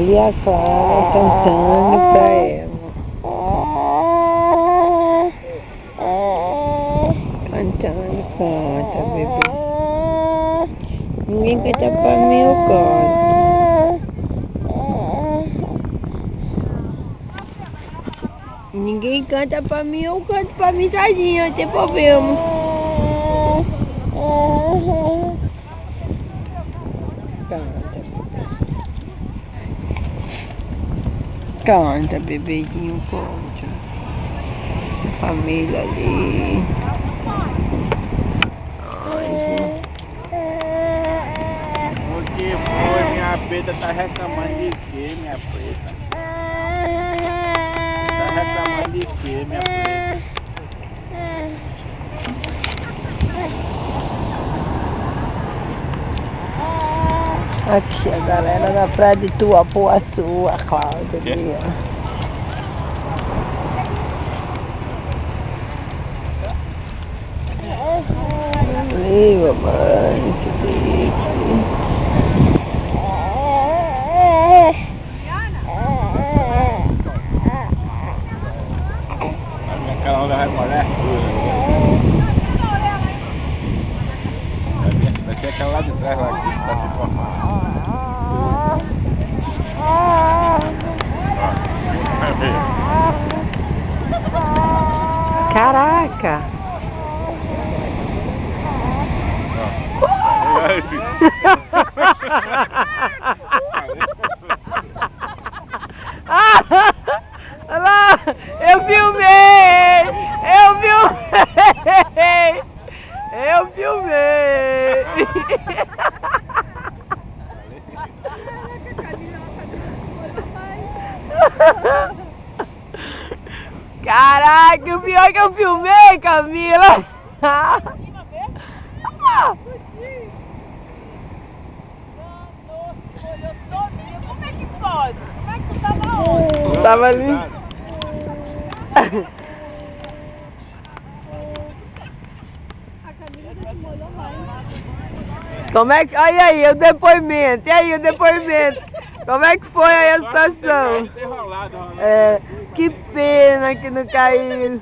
Camila e a Clara cantando pra ela. Cantando, canta, bebê. Ninguém canta pra mim, eu canto. Ninguém canta pra mim, eu canto pra mim tadinho, não tem problema. Canta. Canta, bebezinho, canta. Família ali. O que foi? Minha preta tá reclamando de quê, minha preta? Tá reclamando de quê, minha preta? Aqui a galera da praia de Tuapuaçu, a Cláudia ali, ó. Ali, mamãe, que delícia. A minha Carolina vai molhar tudo. Vai ser aquela lá de trás, lá que tá se formando. Caraca! Olha lá! Eu filmei! Eu filmei! Caraca, o pior é que eu filmei, Camila! Como é que pode? Como é que tu tava onde? Tava ali. A Camila já se molhou mais. Como é que... Olha aí, o depoimento. E aí, o depoimento? Como é que foi aí a situação? Enrolado. É, que pena que não caiu.